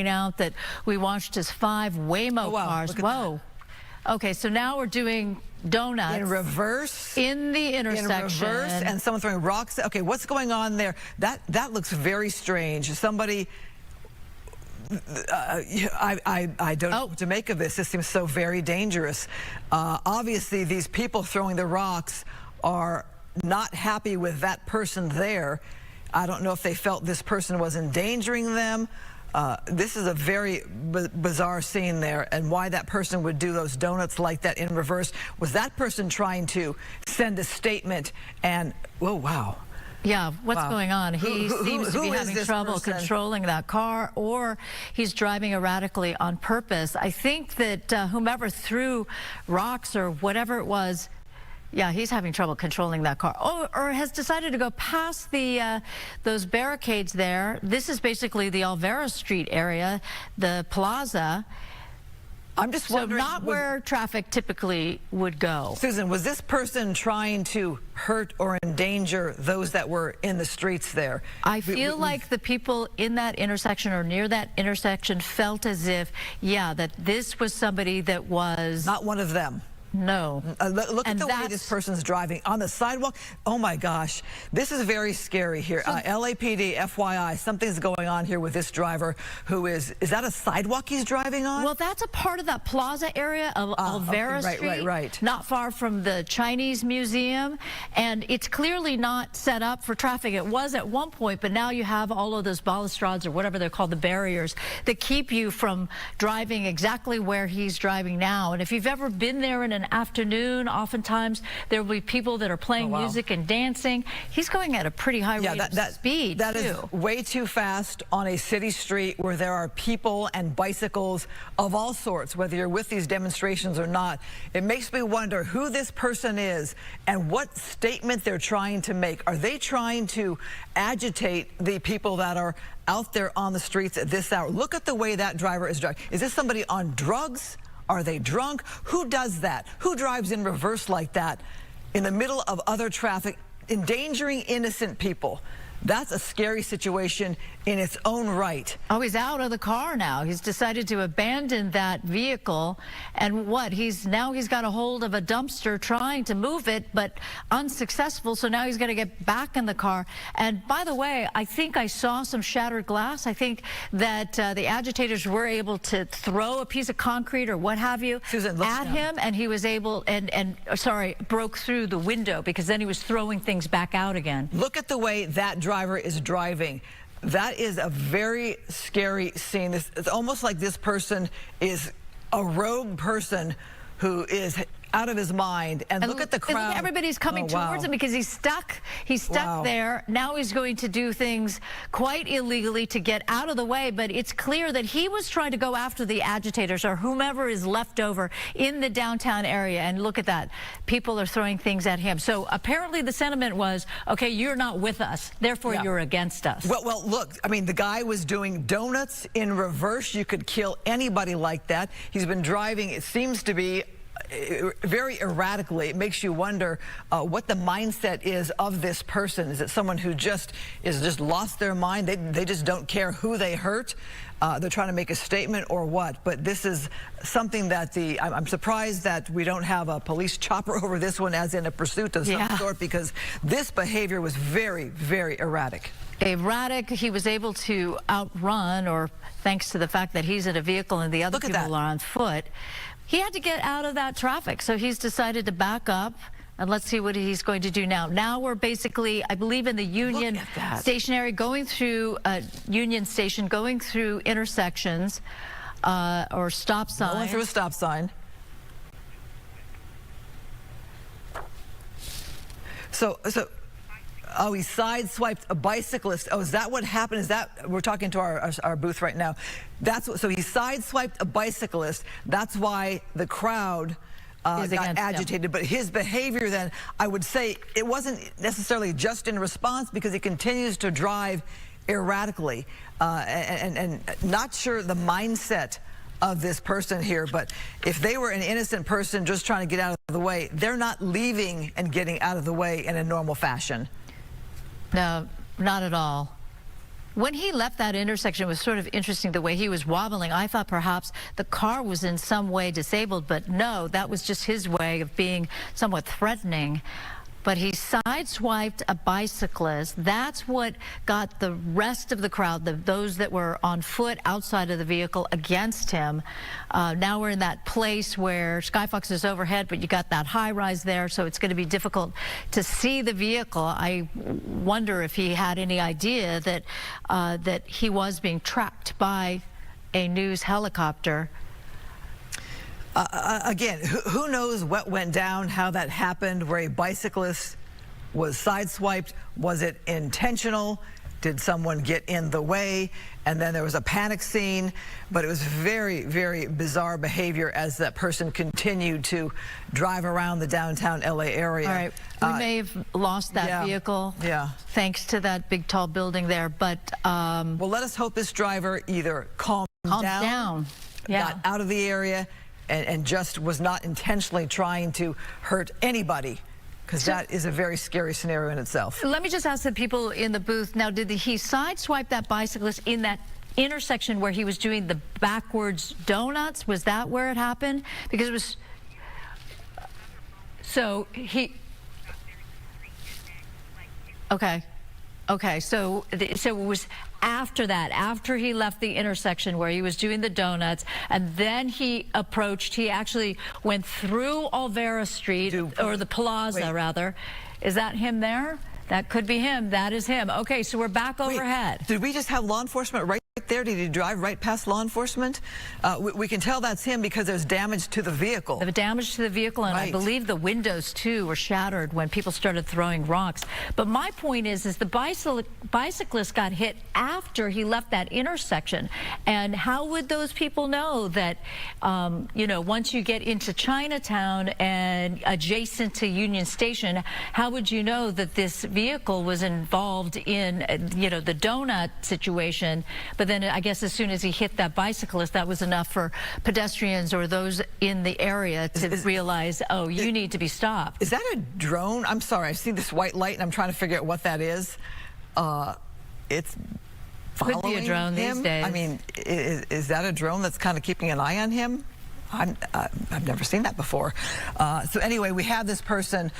out that we watched as 5 Waymo cars. Whoa. Okay, so now we're doing donuts. In reverse? In the intersection. In reverse, and someone throwing rocks. Okay, what's going on there? That looks very strange. Somebody... I don't know what to make of this. This seems so very dangerous. Obviously, these people throwing the rocks are not happy with that person there. I don't know if they felt this person was endangering them. This is a very bizarre scene there, and why that person would do those donuts like that in reverse. Was that person trying to send a statement and, oh, wow. Yeah, what's going on? He seems to be having trouble controlling that car, or he's driving erratically on purpose. I think that whomever threw rocks or whatever it was, yeah, he's having trouble controlling that car. Oh, or has decided to go past the those barricades there. This is basically the Alvera Street area, the plaza. I'm just wondering, so not where traffic typically would go. Susan, was this person trying to hurt or endanger those that were in the streets there? I feel like the people in that intersection or near that intersection felt as if, yeah, that this was somebody that was... Not one of them. No. Look at the way this person's driving on the sidewalk. Oh my gosh, this is very scary here. So, LAPD, FYI, something's going on here with this driver who is that a sidewalk he's driving on? Well, that's a part of that plaza area of Alvera Street, right. Not far from the Chinese Museum, and it's clearly not set up for traffic. It was at one point, but now you have all of those balustrades or whatever they're called, the barriers that keep you from driving exactly where he's driving now. And if you've ever been there in an afternoon, oftentimes there will be people that are playing music and dancing. He's going at a pretty high rate of speed. That is way too fast on a city street where there are people and bicycles of all sorts, whether you're with these demonstrations or not. It makes me wonder who this person is and what statement they're trying to make. Are they trying to agitate the people that are out there on the streets at this hour? Look at the way that driver is driving. Is this somebody on drugs? Are they drunk? Who does that? Who drives in reverse like that in the middle of other traffic, endangering innocent people? That's a scary situation in its own right. Oh, he's out of the car now. He's decided to abandon that vehicle. And what? He's got a hold of a dumpster trying to move it, but unsuccessful. So now he's got to get back in the car. And by the way, I think I saw some shattered glass. I think that the agitators were able to throw a piece of concrete or what have you at him. And he was able, broke through the window because then he was throwing things back out again. Look at the way that driver is driving. That is a very scary scene. It's almost like this person is a rogue person who is out of his mind. And look at the crowd. Everybody's coming towards him because he's stuck. He's stuck there. Now he's going to do things quite illegally to get out of the way. But it's clear that he was trying to go after the agitators or whomever is left over in the downtown area. And look at that. People are throwing things at him. So apparently the sentiment was, okay, you're not with us. Therefore, you're against us. Well, look, I mean, the guy was doing donuts in reverse. You could kill anybody like that. He's been driving, it seems to be, very erratically. It makes you wonder what the mindset is of this person. Is it someone who just lost their mind? They just don't care who they hurt. They're trying to make a statement or what? But this is something that I'm surprised that we don't have a police chopper over this one as in a pursuit of some sort, because this behavior was very, very erratic. Erratic. He was able to outrun, or thanks to the fact that he's in a vehicle and the other people are on foot, he had to get out of that traffic. So he's decided to back up. And let's see what he's going to do now. Now we're basically, I believe, in the Union Station area, going through Union Station, going through intersections or stop signs. Going through a stop sign. Oh, he sideswiped a bicyclist. Oh, is that what happened? Is that, we're talking to our booth right now. So he sideswiped a bicyclist. That's why the crowd got agitated. But his behavior then, I would say, it wasn't necessarily just in response, because he continues to drive erratically. And not sure the mindset of this person here, but if they were an innocent person just trying to get out of the way, they're not leaving and getting out of the way in a normal fashion. No, not at all. When he left that intersection, it was sort of interesting the way he was wobbling. I thought perhaps the car was in some way disabled, but no, that was just his way of being somewhat threatening. But he sideswiped a bicyclist. That's what got the rest of the crowd, those that were on foot outside of the vehicle, against him. Now we're in that place where Skyfox is overhead, but you got that high rise there, so it's going to be difficult to see the vehicle. I wonder if he had any idea that that he was being tracked by a news helicopter. Again, who knows what went down, how that happened, where a bicyclist was sideswiped? Was it intentional? Did someone get in the way? And then there was a panic scene, but it was very, very bizarre behavior as that person continued to drive around the downtown LA area. All right, we may have lost that vehicle thanks to that big tall building there, but well, let us hope this driver either calmed down. Got out of the area, and just was not intentionally trying to hurt anybody, because that is a very scary scenario in itself. Let me just ask the people in the booth now, did he sideswipe that bicyclist in that intersection where he was doing the backwards donuts? Was that where it happened? Because it was, so he, okay, so it was after that, after he left the intersection where he was doing the donuts, and then he approached, he actually went through Olvera Street, or the Plaza, rather. Is that him there? That could be him. That is him. Okay, so we're back overhead. Did we just have law enforcement right there? Did he drive right past law enforcement? We can tell that's him because there's damage to the vehicle. The damage to the vehicle, and I believe the windows, too, were shattered when people started throwing rocks. But my point is the bicyclist got hit after he left that intersection. And how would those people know that, you know, once you get into Chinatown and adjacent to Union Station, how would you know that this vehicle was involved in, you know, the donut situation? But then I guess as soon as he hit that bicyclist, that was enough for pedestrians or those in the area to realize, oh, you need to be stopped. Is that a drone? I'm sorry, I see this white light and I'm trying to figure out what that is. It's following could be a drone him? these days. I mean, is that a drone that's kind of keeping an eye on him? I've never seen that before. So anyway, we have this person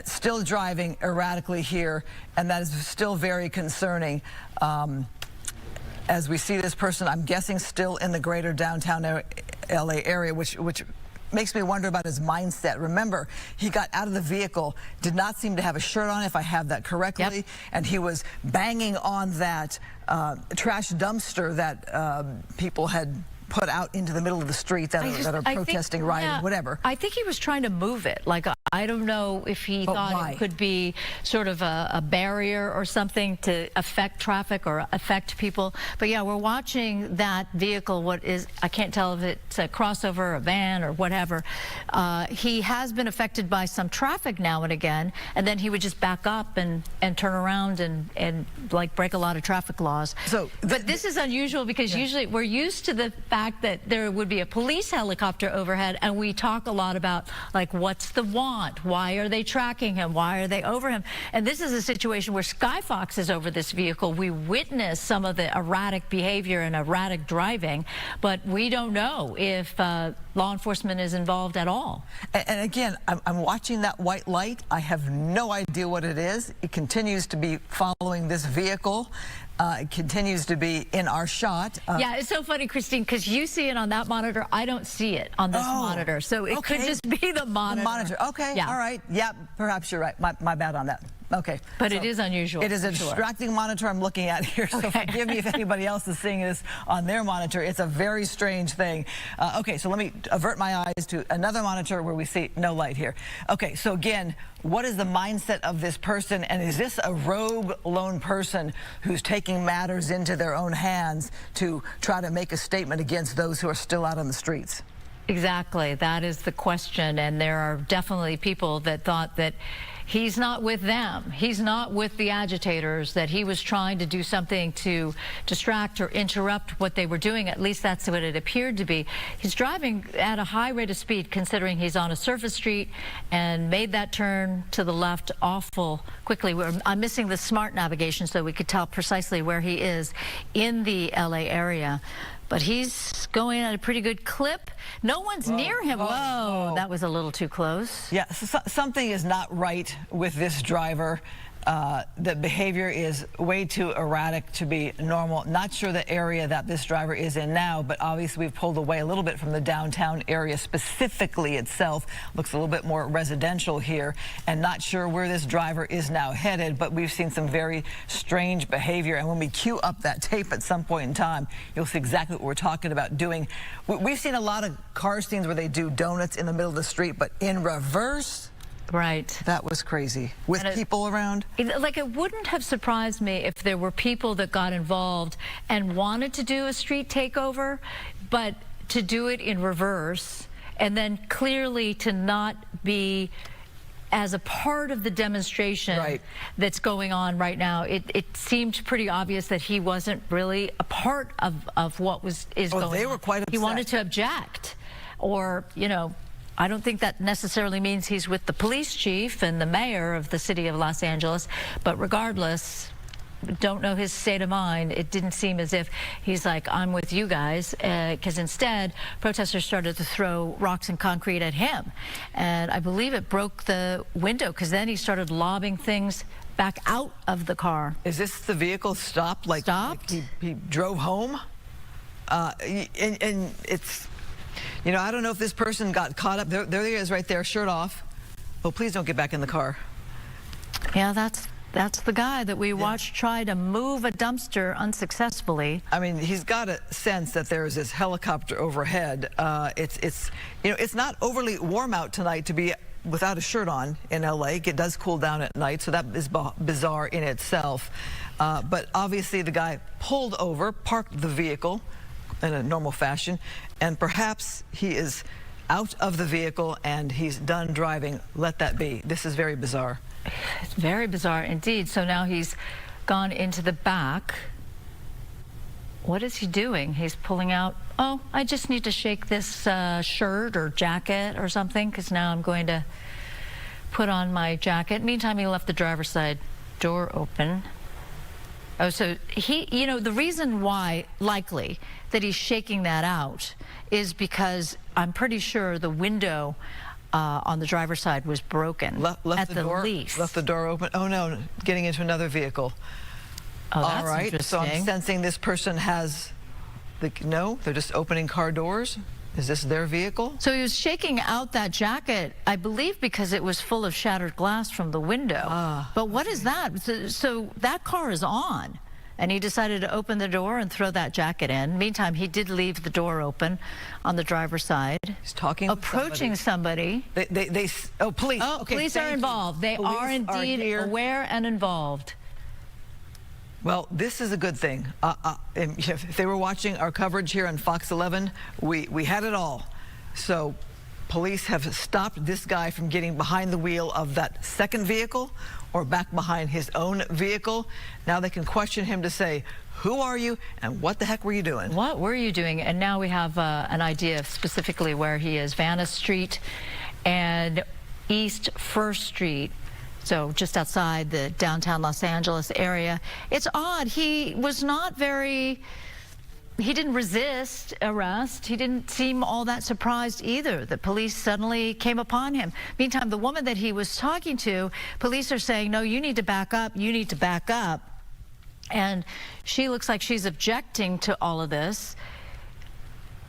still driving erratically here, and that is still very concerning. As we see this person, I'm guessing still in the greater downtown LA area, which makes me wonder about his mindset. Remember, he got out of the vehicle, did not seem to have a shirt on, if I have that correctly, and he was banging on that trash dumpster that people had put out into the middle of the street that are protesting, rioting, whatever. I think he was trying to move it. Like, I don't know if he thought it could be sort of a barrier or something to affect traffic or affect people. But yeah, we're watching that vehicle. What is, I can't tell if it's a crossover, a van, or whatever. He has been affected by some traffic now and again, and then he would just back up and turn around and like break a lot of traffic laws. But this is unusual because usually we're used to the fact that there would be a police helicopter overhead, and we talk a lot about, like, what's the want? Why are they tracking him? Why are they over him? And this is a situation where Skyfox is over this vehicle. We witness some of the erratic behavior and erratic driving, but we don't know if law enforcement is involved at all. And again, I'm watching that white light. I have no idea what it is. It continues to be following this vehicle. It continues to be in our shot. Yeah, it's so funny, Christine, because you see it on that monitor. I don't see it on this monitor. So it could just be the monitor. The monitor. Okay. Yeah. All right. Yeah, perhaps you're right. My bad on that. Okay. But it is unusual. It is a distracting monitor I'm looking at here, so forgive me if anybody else is seeing this on their monitor. It's a very strange thing. Okay, so let me avert my eyes to another monitor where we see no light here. Okay, so again, what is the mindset of this person, and is this a rogue lone person who's taking matters into their own hands to try to make a statement against those who are still out on the streets? Exactly. That is the question. And there are definitely people that thought that he's not with them. He's not with the agitators, that he was trying to do something to distract or interrupt what they were doing. At least that's what it appeared to be. He's driving at a high rate of speed, considering he's on a surface street, and made that turn to the left awful quickly. I'm missing the smart navigation so we could tell precisely where he is in the LA area. But he's going at a pretty good clip. No one's near him. Whoa, that was a little too close. Yeah, something is not right with this driver. The behavior is way too erratic to be normal. Not sure the area that this driver is in now, but obviously we've pulled away a little bit from the downtown area specifically itself. Looks a little bit more residential here, and not sure where this driver is now headed, but we've seen some very strange behavior. And when we queue up that tape at some point in time, you'll see exactly what we're talking about doing. We've seen a lot of car scenes where they do donuts in the middle of the street, but in reverse. Right. That was crazy. With people around? Like, it wouldn't have surprised me if there were people that got involved and wanted to do a street takeover, but to do it in reverse, and then clearly to not be as a part of the demonstration that's going on right now. It seemed pretty obvious that he wasn't really a part of what is going on. They were quite upset. He wanted to object, or, you know, I don't think that necessarily means he's with the police chief and the mayor of the city of Los Angeles, but regardless, don't know his state of mind. It didn't seem as if he's like, I'm with you guys, because instead, protesters started to throw rocks and concrete at him. And I believe it broke the window, because then he started lobbing things back out of the car. Is this the vehicle stopped? Like he drove home? And it's... You know, I don't know if this person got caught up. There he is right there, shirt off. Oh, please don't get back in the car. Yeah, that's the guy that we watched try to move a dumpster unsuccessfully. I mean, he's got a sense that there is this helicopter overhead. It's not overly warm out tonight to be without a shirt on in LA. It does cool down at night, so that is bizarre in itself. But obviously the guy pulled over, parked the vehicle in a normal fashion, and perhaps he is out of the vehicle and he's done driving. Let that be. This is very bizarre. It's very bizarre indeed. So now he's gone into the back. What is he doing? He's pulling out, oh, I just need to shake this shirt or jacket or something, because now I'm going to put on my jacket. Meantime, he left the driver's side door open. Oh, so he, you know, the reason why, likely, that he's shaking that out is because I'm pretty sure the window on the driver's side was broken at the least. Left the door open. Oh, no, getting into another vehicle. Oh, that's all right. So I'm sensing this person has no, they're just opening car doors. Is this their vehicle? So he was shaking out that jacket, I believe, because it was full of shattered glass from the window. But what is that? So that car is on, and he decided to open the door and throw that jacket in. Meantime, he did leave the door open on the driver's side. He's talking, approaching somebody. Police. Oh, okay, police are involved. They are indeed aware and involved. Well, this is a good thing. If they were watching our coverage here on Fox 11, we had it all. So police have stopped this guy from getting behind the wheel of that second vehicle or back behind his own vehicle. Now they can question him to say, who are you and what the heck were you doing? What were you doing? And now we have an idea of specifically where he is. Vanna Street and East 1st Street. So just outside the downtown Los Angeles area. It's odd. He was not very, he didn't resist arrest. He didn't seem all that surprised either. The police suddenly came upon him. Meantime, the woman that he was talking to, police are saying, no, you need to back up. You need to back up. And she looks like she's objecting to all of this.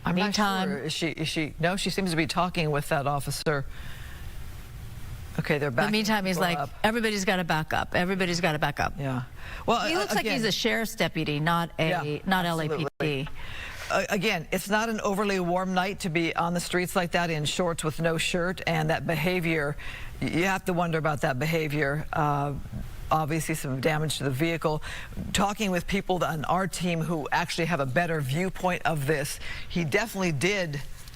I'm not sure. Is she? No, she seems to be talking with that officer. Okay, they're back. In the meantime, he's like, everybody's got to back up. Everybody's got to back up. Yeah. Well, he looks like he's a sheriff's deputy, not LAPD. Again, it's not an overly warm night to be on the streets like that in shorts with no shirt, and that behavior, you have to wonder about that behavior. Obviously some damage to the vehicle. Talking with people on our team who actually have a better viewpoint of this, he definitely did